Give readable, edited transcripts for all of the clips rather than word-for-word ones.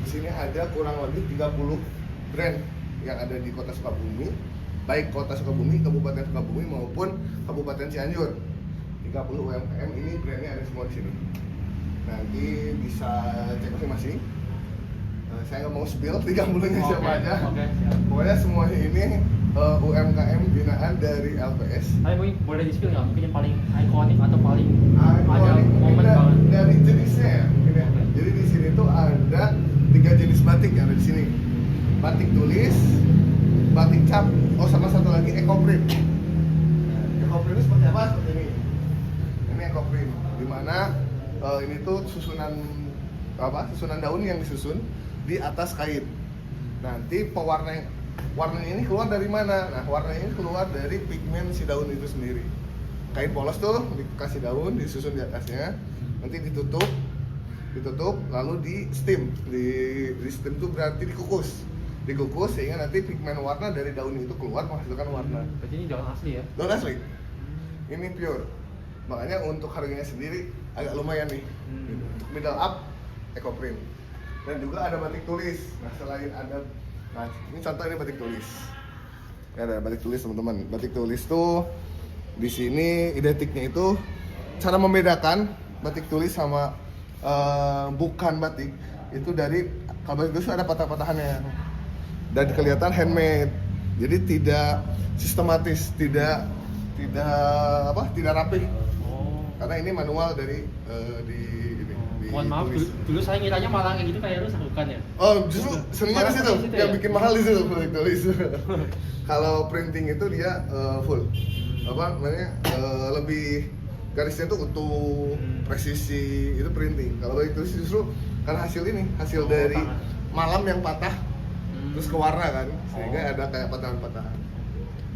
Di sini ada kurang lebih 30 brand yang ada di Kota Sukabumi, baik Kota Sukabumi, Kabupaten Sukabumi maupun Kabupaten Cianjur. 30 UMKM ini brandnya ada semua di sini. Nanti bisa cek masing-masing. Saya nggak mau spill 30-nya siapa aja. Pokoknya semuanya ini UMKM binaan dari LPS. Tapi mungkin boleh di-spill nggak? Mungkin yang paling ikonik atau paling ada Ikonik momen banget? dari jenisnya ya, mungkin ya. Jadi di sini tuh ada 3 jenis batik yang ada di sini. Batik tulis, batik cap, sama satu lagi ekoprint. Ekoprint itu seperti apa? Seperti ini. Ini ekoprint, dimana ini tuh susunan daun yang disusun di atas kain. Nanti warnanya ini keluar dari mana? Nah, warnanya ini keluar dari pigmen si daun itu sendiri. Kain polos tuh dikasih daun, disusun di atasnya, nanti ditutup, lalu di steam. Di steam itu berarti dikukus sehingga nanti pigmen warna dari daun itu keluar menghasilkan warna. Berarti ini daun asli ya? Daun asli. Ini pure. Makanya untuk harganya sendiri agak lumayan nih. Untuk middle up, ekoprint. Dan juga ada batik tulis. Nah, selain ada, ini contoh ini batik tulis. Ini ada batik tulis teman-teman. Batik tulis tuh di sini identiknya itu cara membedakan batik tulis sama bukan batik itu dari kalau batik tulis ada patah-patahannya dan kelihatan handmade. Jadi tidak sistematis, tidak rapi. Karena ini manual dari Mohon maaf, dulu saya ngiranya malah kayak gitu kayak lu bukan ya? Oh, justru seringnya di situ yang bikin mahal di situ batik tulis. Kalau printing itu dia full. Lebih garisnya tuh utuh, presisi, itu printing. Kalau batik tulis justru karena hasil dari malam yang patah terus ke warna kan, sehingga ada kayak patahan-patahan.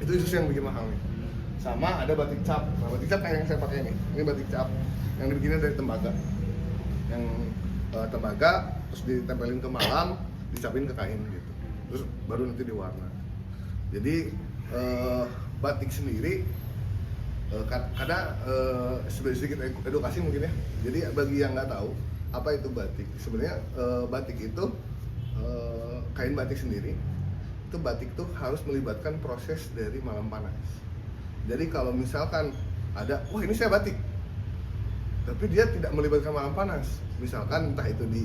Itu justru yang bikin mahal nih. Sama ada batik cap. Nah, batik cap kayak yang saya pakai ini. Ini batik cap yang dibikinnya dari tembaga. Yang tembaga terus ditempelin ke malam, dicapin ke kain gitu. Terus baru nanti diwarna. Jadi batik sendiri karena sedikit edukasi mungkin ya. Jadi bagi yang nggak tahu apa itu batik, sebenarnya batik itu kain batik sendiri itu batik tuh harus melibatkan proses dari malam panas. Jadi kalau misalkan ada, wah ini saya batik, tapi dia tidak melibatkan malam panas, misalkan entah itu di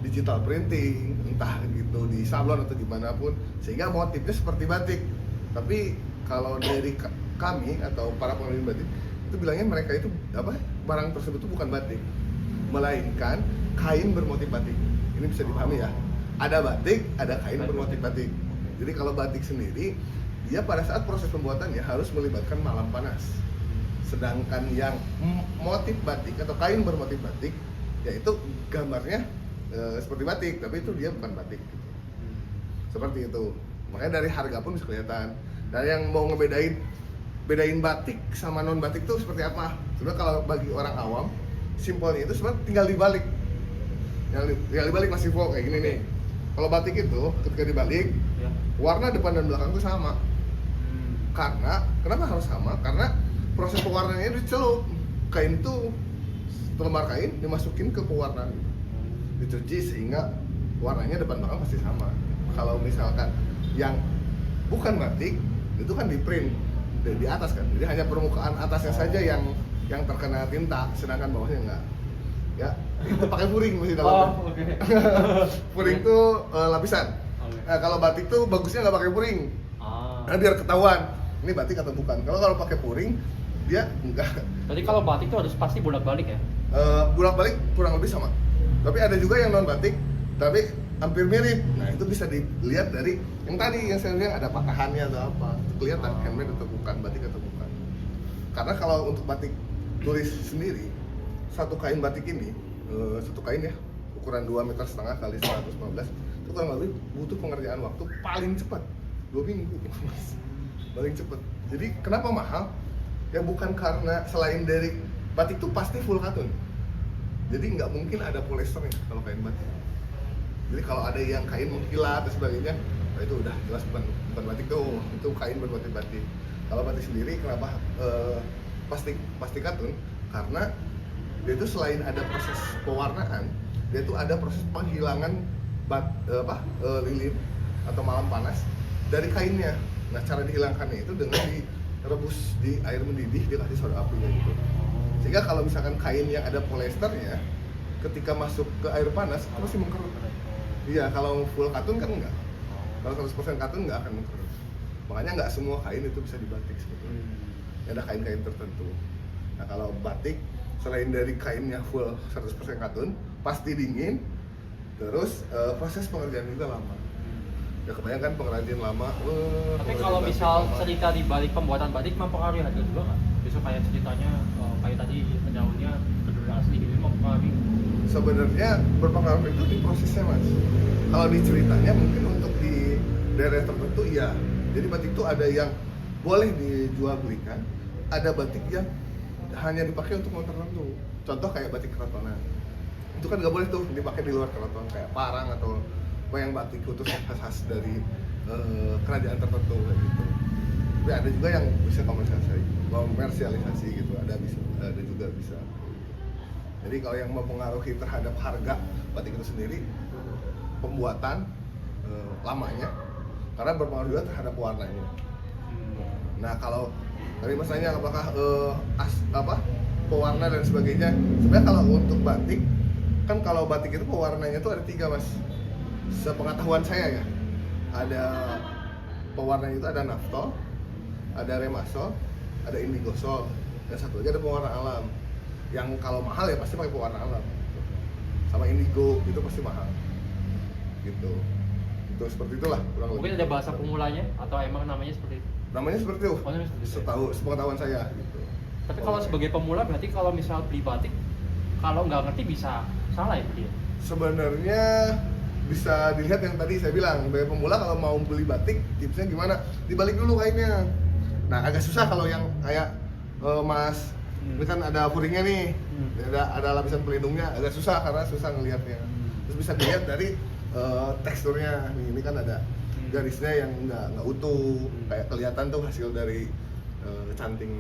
digital printing, entah gitu di sablon atau dimanapun, sehingga motifnya seperti batik. Tapi kalau dari kami atau para pengrajin batik itu bilangnya mereka itu barang tersebut itu bukan batik, melainkan kain bermotif batik. Ini bisa dipahami ya. Ada batik, ada kain bermotif batik. Jadi kalau batik sendiri, dia pada saat proses pembuatannya harus melibatkan malam panas. Sedangkan yang motif batik atau kain bermotif batik, yaitu gambarnya seperti batik, tapi itu dia bukan batik. Seperti itu. Makanya dari harga pun bisa kelihatan. Dan yang mau bedain batik sama non batik itu seperti apa? Sebenarnya kalau bagi orang awam, simpelnya itu sebenarnya tinggal dibalik. Yang dibalik masih full kayak gini nih. Kalau batik itu ketika dibalik, warna depan dan belakang itu sama. Karena kenapa harus sama? Karena proses pewarnaannya dicelup. Kain itu lembar kain dimasukin ke pewarna, dicuci sehingga warnanya depan belakang pasti sama. Kalau misalkan yang bukan batik itu kan di print di atas kan, jadi hanya permukaan atasnya saja yang terkena tinta, sedangkan bawahnya enggak. Ya, itu pakai puring masih dalamnya. Puring tuh lapisan. Nah, kalau batik tuh bagusnya nggak pakai puring. Karena biar ketahuan ini batik atau bukan. Kalau pakai puring dia enggak. Berarti kalau batik tuh harus pasti bolak-balik ya? Bolak-balik kurang lebih sama. Tapi ada juga yang non batik tapi hampir mirip. Nah, itu bisa dilihat dari yang tadi yang saya bilang ada patahannya atau apa. Itu kelihatan handmade atau bukan, batik atau bukan. Karena kalau untuk batik tulis sendiri, satu kain batik ini, satu kain ya, ukuran 2,5 meter kali 115, itu kurang lebih butuh pengerjaan waktu paling cepat 2 minggu. Paling cepat. Jadi kenapa mahal? Ya bukan karena selain dari batik itu pasti full katun. Jadi nggak mungkin ada polyesternya kalau kain batik. Jadi kalau ada yang kain mengkilat dan sebagainya, nah itu udah jelas bukan batik tuh, itu kain bermotif batik. Kalau batik sendiri kenapa pasti katun? Karena dia itu selain ada proses pewarnaan, dia itu ada proses penghilangan lilin atau malam panas dari kainnya. Nah, cara dihilangkannya itu dengan direbus di air mendidih, dikasih soda api gitu. Sehingga kalau misalkan kain yang ada polyesternya ketika masuk ke air panas itu masih mengkerut. Iya, kalau full katun kan enggak. Kalau 100% katun enggak akan mengkerut. Makanya enggak semua kain itu bisa dibatik sebetulnya. Ada kain-kain tertentu. Nah, kalau batik selain dari kainnya full 100% katun, pasti dingin. Terus proses pengerjaan juga lama. Ya kebayangkan pengrajin lama. Tapi kalau misal cerita di balik pembuatan batik mempengaruhi harga juga nggak? Besok kayak ceritanya kayak tadi pendaunnya benar asli gitu mempengaruhi. Sebenarnya berpengaruh itu di prosesnya, Mas. Kalau di ceritanya mungkin untuk di daerah tertentu iya. Jadi batik itu ada yang boleh dijual belikan, ada batik yang hanya dipakai untuk momen tertentu. Contoh kayak batik keratonan. Itu kan nggak boleh tuh dipakai di luar keraton kayak parang atau wayang batik khusus khas dari kerajaan tertentu kayak gitu. Tapi ada juga yang bisa komersialisasi gitu, ada juga bisa. Jadi kalau yang mempengaruhi terhadap harga batik itu sendiri pembuatan lamanya, karena berpengaruh juga terhadap warnanya. Nah, kalau tadi mas tanya apakah pewarna dan sebagainya, sebenarnya kalau untuk batik kan kalau batik itu pewarnanya itu ada 3, Mas. Sepengetahuan saya ya, ada pewarnanya itu ada naftol, ada remasol, ada indigosol, dan satu lagi ada pewarna alam. Yang kalau mahal ya pasti pakai pewarna alam, sama indigo itu pasti mahal, gitu. Itu seperti itulah kurang lebih. Mungkin ada bahasa pemulanya atau emang namanya seperti itu? Namanya seperti itu. Oh, namanya seperti itu. Sepengetahuan saya. Gitu. Tapi kalau sebagai pemula berarti kalau misal beli batik, kalau nggak ngerti bisa salah ya dia? Sebenarnya bisa dilihat yang tadi saya bilang, sebagai pemula kalau mau beli batik tipsnya gimana? Dibalik dulu kainnya. Nah, agak susah kalau yang kayak Mas ini kan ada furingnya nih, ada lapisan pelindungnya, agak susah karena susah ngelihatnya. Terus bisa dilihat dari teksturnya, nih ini kan ada garisnya yang nggak utuh, kayak kelihatan tuh hasil dari canting.